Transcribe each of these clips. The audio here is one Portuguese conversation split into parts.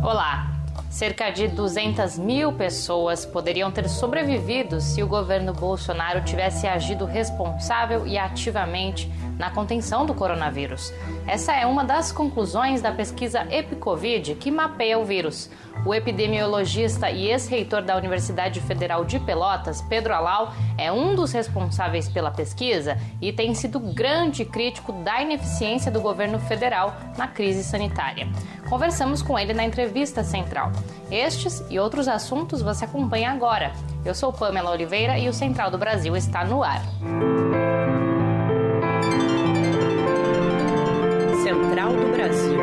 Olá! Cerca de 200 mil pessoas poderiam ter sobrevivido se o governo Bolsonaro tivesse agido responsável e ativamente na contenção do coronavírus. Essa é uma das conclusões da pesquisa EpiCovid, que mapeia o vírus. O epidemiologista e ex-reitor da Universidade Federal de Pelotas, Pedro Alau, é um dos responsáveis pela pesquisa e tem sido grande crítico da ineficiência do governo federal na crise sanitária. Conversamos com ele na entrevista central. Estes e outros assuntos você acompanha agora. Eu sou Pamela Oliveira e o Central do Brasil está no ar. Central do Brasil.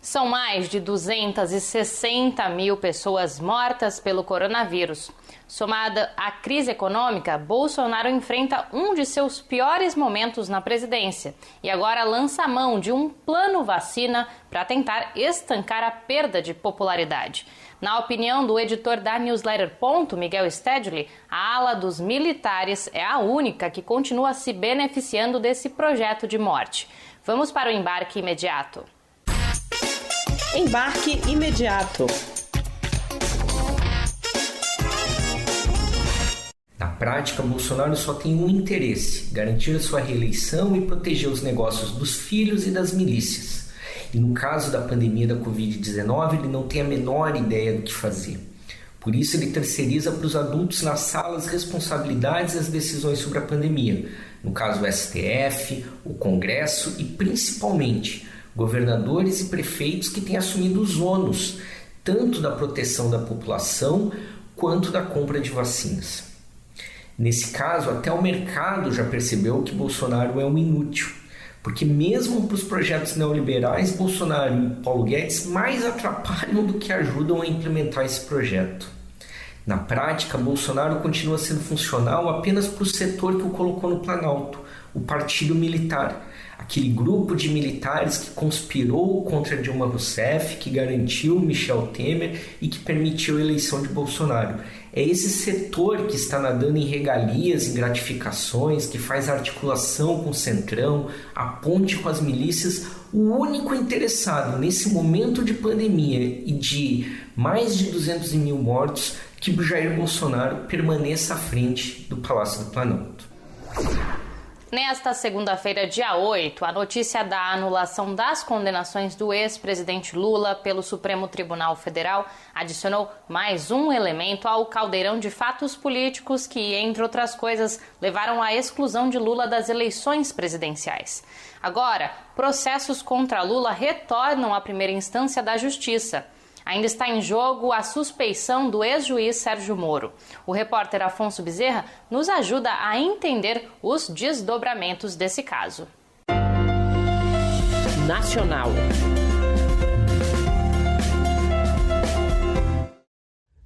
São mais de 260 mil pessoas mortas pelo coronavírus. Somada à crise econômica, Bolsonaro enfrenta um de seus piores momentos na presidência e agora lança a mão de um plano vacina para tentar estancar a perda de popularidade. Na opinião do editor da newsletter Ponto, Miguel Stedley, a ala dos militares é a única que continua se beneficiando desse projeto de morte. Vamos para o embarque imediato. Embarque imediato. Na prática, Bolsonaro só tem um interesse: garantir a sua reeleição e proteger os negócios dos filhos e das milícias. E no caso da pandemia da Covid-19, ele não tem a menor ideia do que fazer. Por isso, ele terceiriza para os adultos nas salas responsabilidades e as decisões sobre a pandemia. No caso, o STF, o Congresso e, principalmente, governadores e prefeitos que têm assumido os ônus, tanto da proteção da população quanto da compra de vacinas. Nesse caso, até o mercado já percebeu que Bolsonaro é um inútil, porque mesmo para os projetos neoliberais, Bolsonaro e Paulo Guedes mais atrapalham do que ajudam a implementar esse projeto. Na prática, Bolsonaro continua sendo funcional apenas para o setor que o colocou no Planalto, o Partido Militar, aquele grupo de militares que conspirou contra Dilma Rousseff, que garantiu Michel Temer e que permitiu a eleição de Bolsonaro. É esse setor que está nadando em regalias, em gratificações, que faz articulação com o Centrão, a ponte com as milícias, o único interessado nesse momento de pandemia e de mais de 200 mil mortos que Jair Bolsonaro permaneça à frente do Palácio do Planalto. Nesta segunda-feira, dia 8, a notícia da anulação das condenações do ex-presidente Lula pelo Supremo Tribunal Federal adicionou mais um elemento ao caldeirão de fatos políticos que, entre outras coisas, levaram à exclusão de Lula das eleições presidenciais. Agora, processos contra Lula retornam à primeira instância da Justiça. Ainda está em jogo a suspeição do ex-juiz Sérgio Moro. O repórter Afonso Bezerra nos ajuda a entender os desdobramentos desse caso. Nacional.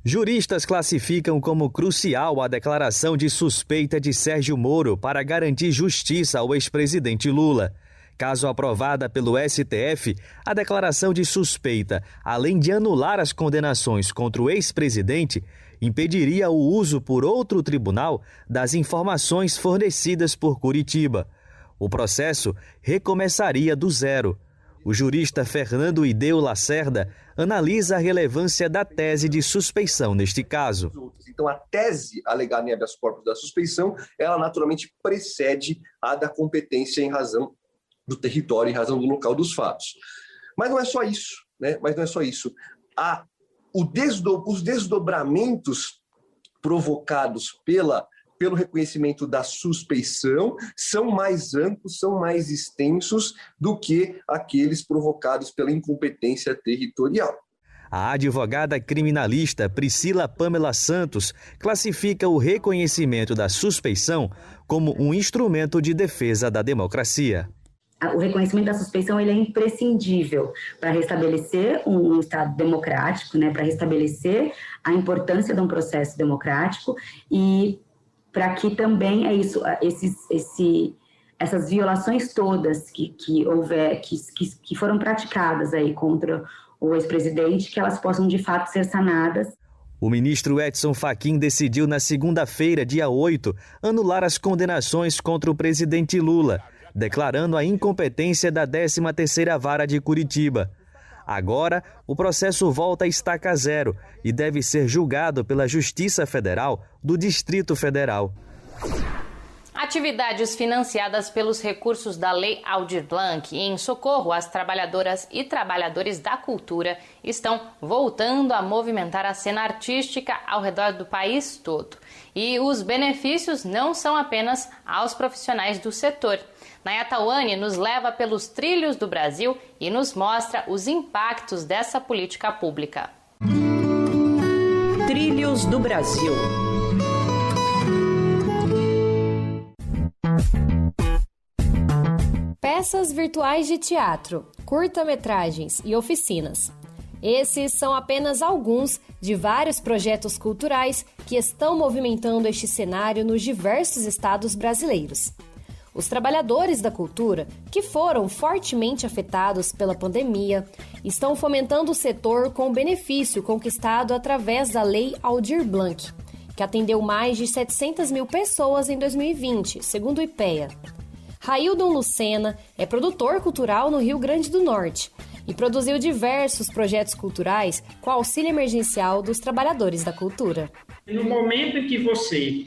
Juristas classificam como crucial a declaração de suspeita de Sérgio Moro para garantir justiça ao ex-presidente Lula. Caso aprovada pelo STF, a declaração de suspeita, além de anular as condenações contra o ex-presidente, impediria o uso por outro tribunal das informações fornecidas por Curitiba. O processo recomeçaria do zero. O jurista Fernando Ideu Lacerda analisa a relevância da tese de suspeição neste caso. Então, a tese alegada em habeas corpus da suspeição, ela naturalmente precede a da competência em razão do território, em razão do local dos fatos. Mas não é só isso, né? Os desdobramentos provocados pelo reconhecimento da suspeição são mais amplos, são mais extensos do que aqueles provocados pela incompetência territorial. A advogada criminalista Priscila Pamela Santos classifica o reconhecimento da suspeição como um instrumento de defesa da democracia. O reconhecimento da suspeição ele é imprescindível para restabelecer um Estado democrático, né, para restabelecer a importância de um processo democrático e para que também essas violações todas que foram praticadas aí contra o ex-presidente, que elas possam de fato ser sanadas. O ministro Edson Fachin decidiu na segunda-feira, dia 8, anular as condenações contra o presidente Lula. declarando a incompetência da 13ª Vara de Curitiba. Agora, o processo volta a estaca zero e deve ser julgado pela Justiça Federal do Distrito Federal. Atividades financiadas pelos recursos da Lei Aldir Blanc em socorro às trabalhadoras e trabalhadores da cultura estão voltando a movimentar a cena artística ao redor do país todo. E os benefícios não são apenas aos profissionais do setor. Nayatawane nos leva pelos trilhos do Brasil e nos mostra os impactos dessa política pública. Trilhos do Brasil. Peças virtuais de teatro, curta-metragens e oficinas. Esses são apenas alguns de vários projetos culturais que estão movimentando este cenário nos diversos estados brasileiros. Os trabalhadores da cultura, que foram fortemente afetados pela pandemia, estão fomentando o setor com o benefício conquistado através da Lei Aldir Blanc, que atendeu mais de 700 mil pessoas em 2020, segundo o IPEA. Raildon Lucena é produtor cultural no Rio Grande do Norte e produziu diversos projetos culturais com auxílio emergencial dos trabalhadores da cultura. No momento em que você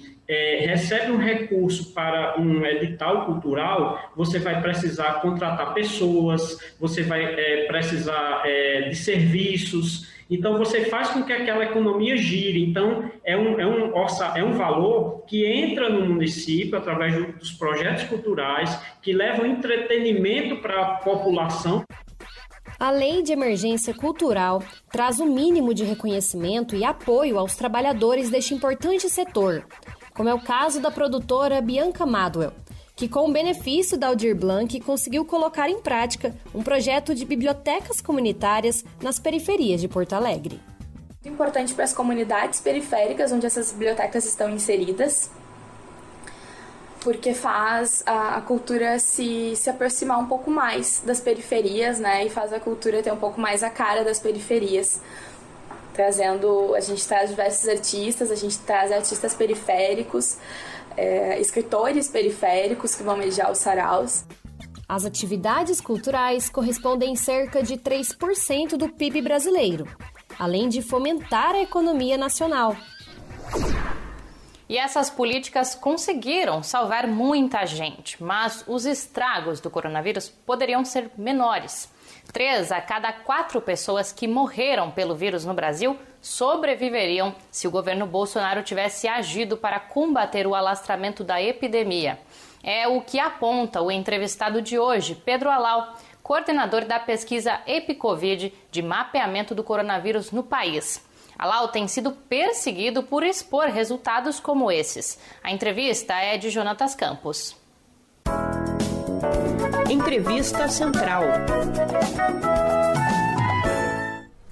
recebe um recurso para um edital cultural, você vai precisar contratar pessoas, você vai precisar de serviços. Então, você faz com que aquela economia gire. Então, é um valor que entra no município através dos projetos culturais, que levam entretenimento para a população. A Lei de Emergência Cultural traz o mínimo de reconhecimento e apoio aos trabalhadores deste importante setor, como é o caso da produtora Bianca Madwell, que com o benefício da Aldir Blanc conseguiu colocar em prática um projeto de bibliotecas comunitárias nas periferias de Porto Alegre. Muito importante para as comunidades periféricas onde essas bibliotecas estão inseridas, porque faz a cultura se aproximar um pouco mais das periferias, né? E faz a cultura ter um pouco mais a cara das periferias. A gente traz diversos artistas, a gente traz artistas periféricos, escritores periféricos que vão mediar os saraus. As atividades culturais correspondem a cerca de 3% do PIB brasileiro, além de fomentar a economia nacional. E essas políticas conseguiram salvar muita gente, mas os estragos do coronavírus poderiam ser menores. 3 a cada 4 pessoas que morreram pelo vírus no Brasil sobreviveriam se o governo Bolsonaro tivesse agido para combater o alastramento da epidemia. É o que aponta o entrevistado de hoje, Pedro Alau, coordenador da pesquisa EpiCovid de mapeamento do coronavírus no país. Alau tem sido perseguido por expor resultados como esses. A entrevista é de Jonatas Campos. Entrevista Central.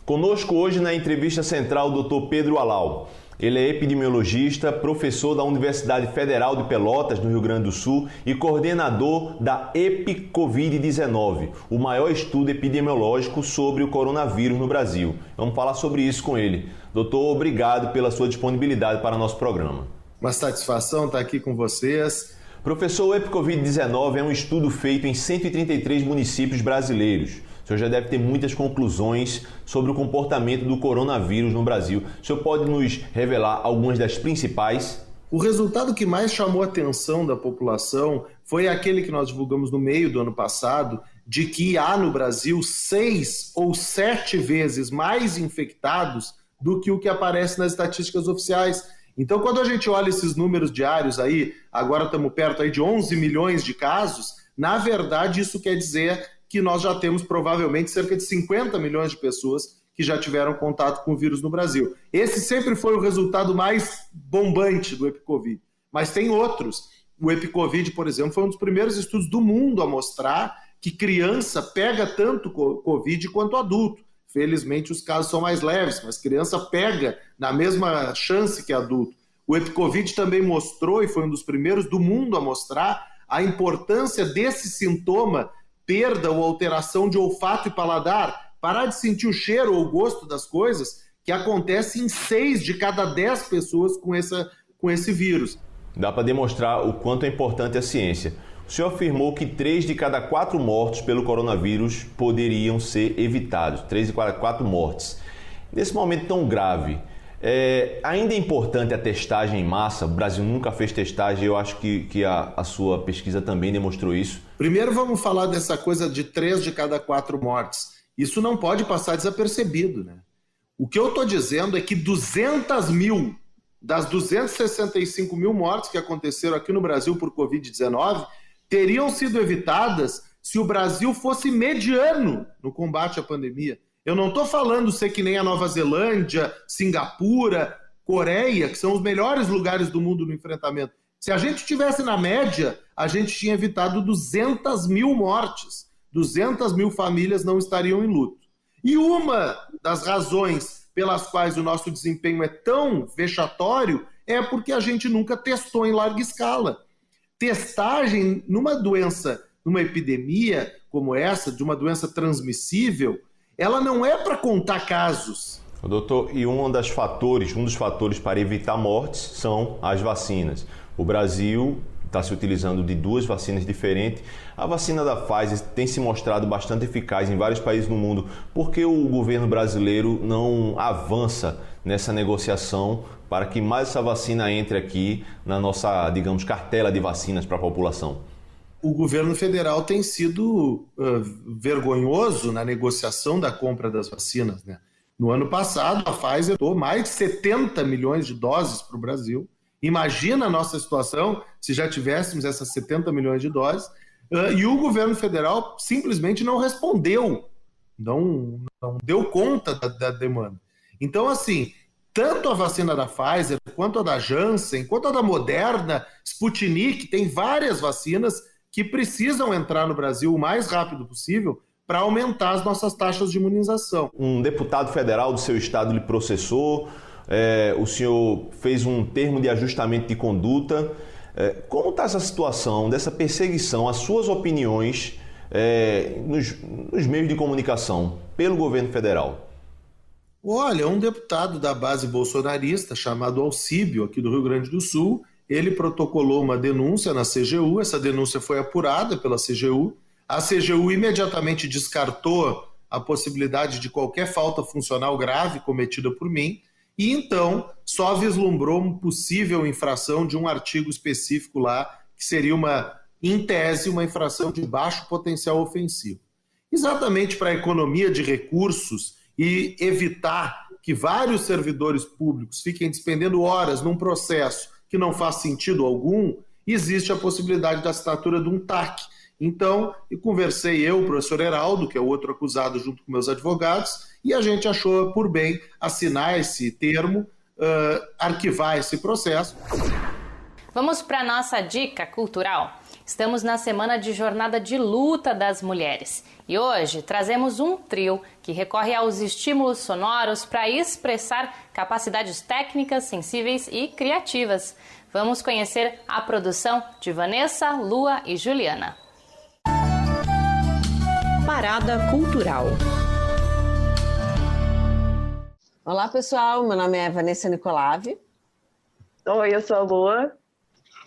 Conosco hoje na entrevista central o Dr. Pedro Alau. Ele é epidemiologista, professor da Universidade Federal de Pelotas, no Rio Grande do Sul, e coordenador da EpiCovid-19, o maior estudo epidemiológico sobre o coronavírus no Brasil. Vamos falar sobre isso com ele. Doutor, obrigado pela sua disponibilidade para nosso programa. Uma satisfação estar aqui com vocês. Professor, o EpiCovid-19 é um estudo feito em 133 municípios brasileiros. O senhor já deve ter muitas conclusões sobre o comportamento do coronavírus no Brasil. O senhor pode nos revelar algumas das principais? O resultado que mais chamou a atenção da população foi aquele que nós divulgamos no meio do ano passado, de que há no Brasil 6 ou 7 vezes mais infectados do que o que aparece nas estatísticas oficiais. Então, quando a gente olha esses números diários aí, agora estamos perto aí de 11 milhões de casos, na verdade isso quer dizer que nós já temos provavelmente cerca de 50 milhões de pessoas que já tiveram contato com o vírus no Brasil. Esse sempre foi o resultado mais bombante do EpiCovid, mas tem outros. O EpiCovid, por exemplo, foi um dos primeiros estudos do mundo a mostrar que criança pega tanto Covid quanto adulto. Felizmente os casos são mais leves, mas criança pega na mesma chance que adulto. O EpiCovid também mostrou, e foi um dos primeiros do mundo a mostrar, a importância desse sintoma, perda ou alteração de olfato e paladar, parar de sentir o cheiro ou o gosto das coisas, que acontece em 6 de cada 10 pessoas com esse vírus. Dá para demonstrar o quanto é importante a ciência. O o senhor afirmou que 3 de cada 4 mortos pelo coronavírus poderiam ser evitados. 3 de cada 4 mortes. Nesse momento tão grave, ainda é importante a testagem em massa? O Brasil nunca fez testagem, eu acho que a sua pesquisa também demonstrou isso. Primeiro vamos falar dessa coisa de 3 de cada 4 mortes. Isso não pode passar desapercebido, né? O que eu estou dizendo é que 200 mil das 265 mil mortes que aconteceram aqui no Brasil por Covid-19 teriam sido evitadas se o Brasil fosse mediano no combate à pandemia. Eu não estou falando ser que nem a Nova Zelândia, Singapura, Coreia, que são os melhores lugares do mundo no enfrentamento. Se a gente estivesse na média, a gente tinha evitado 200 mil mortes. 200 mil famílias não estariam em luto. E uma das razões pelas quais o nosso desempenho é tão vexatório é porque a gente nunca testou em larga escala. Testagem numa doença, numa epidemia como essa, de uma doença transmissível, ela não é para contar casos. Doutor, e um dos fatores para evitar mortes são as vacinas. O Brasil está se utilizando de 2 vacinas diferentes. A vacina da Pfizer tem se mostrado bastante eficaz em vários países do mundo. Por que o governo brasileiro não avança nessa negociação para que mais essa vacina entre aqui na nossa, digamos, cartela de vacinas para a população? O governo federal tem sido vergonhoso na negociação da compra das vacinas, né? No ano passado, a Pfizer doou mais de 70 milhões de doses para o Brasil. Imagina a nossa situação se já tivéssemos essas 70 milhões de doses. E o governo federal simplesmente não respondeu, não deu conta da demanda. Então, assim, tanto a vacina da Pfizer, quanto a da Janssen, quanto a da Moderna, Sputnik, tem várias vacinas que precisam entrar no Brasil o mais rápido possível para aumentar as nossas taxas de imunização. Um deputado federal do seu estado lhe processou, o senhor fez um termo de ajustamento de conduta. Como está essa situação dessa perseguição às suas opiniões nos meios de comunicação pelo governo federal? Olha, um deputado da base bolsonarista chamado Alcíbio, aqui do Rio Grande do Sul, ele protocolou uma denúncia na CGU, essa denúncia foi apurada pela CGU, a CGU imediatamente descartou a possibilidade de qualquer falta funcional grave cometida por mim e então só vislumbrou uma possível infração de um artigo específico lá, que seria em tese, uma infração de baixo potencial ofensivo. Exatamente para a economia de recursos e evitar que vários servidores públicos fiquem despendendo horas num processo que não faz sentido algum, existe a possibilidade da assinatura de um TAC. Então, conversei o professor Heraldo, que é o outro acusado, junto com meus advogados, e a gente achou por bem assinar esse termo, arquivar esse processo. Vamos para a nossa dica cultural. Estamos na semana de jornada de luta das mulheres e hoje trazemos um trio que recorre aos estímulos sonoros para expressar capacidades técnicas, sensíveis e criativas. Vamos conhecer a produção de Vanessa, Lua e Juliana. Parada Cultural. Olá, pessoal. Meu nome é Vanessa Nicolave. Oi, eu sou a Lua.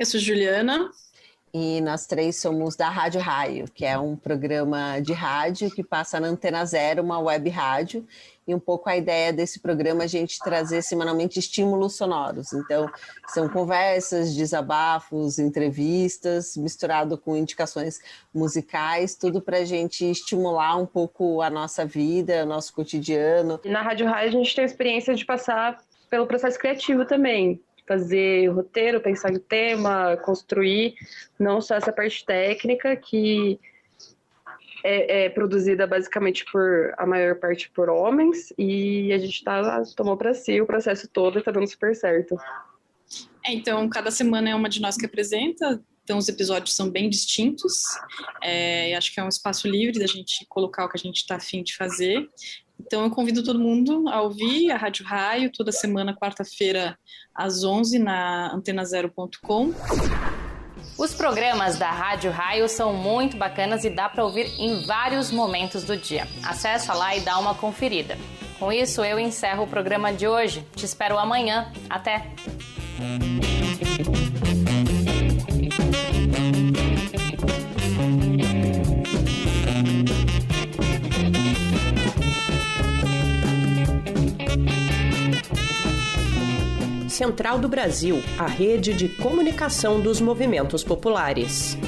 Eu sou Juliana. E nós 3 somos da Rádio Raio, que é um programa de rádio que passa na Antena Zero, uma web rádio. E um pouco a ideia desse programa é a gente trazer semanalmente estímulos sonoros. Então, são conversas, desabafos, entrevistas, misturado com indicações musicais, tudo para a gente estimular um pouco a nossa vida, o nosso cotidiano. E na Rádio Raio a gente tem a experiência de passar pelo processo criativo também. Fazer o roteiro, pensar em tema, construir, não só essa parte técnica que é produzida basicamente a maior parte por homens, e a gente tomou para si o processo todo e está dando super certo. Então, cada semana é uma de nós que apresenta, então os episódios são bem distintos, acho que é um espaço livre da gente colocar o que a gente está a fim de fazer. Então eu convido todo mundo a ouvir a Rádio Raio toda semana, quarta-feira, às 11, na antenazero.com. Os programas da Rádio Raio são muito bacanas e dá para ouvir em vários momentos do dia. Acessa lá e dá uma conferida. Com isso, eu encerro o programa de hoje. Te espero amanhã. Até! Central do Brasil, a rede de comunicação dos movimentos populares.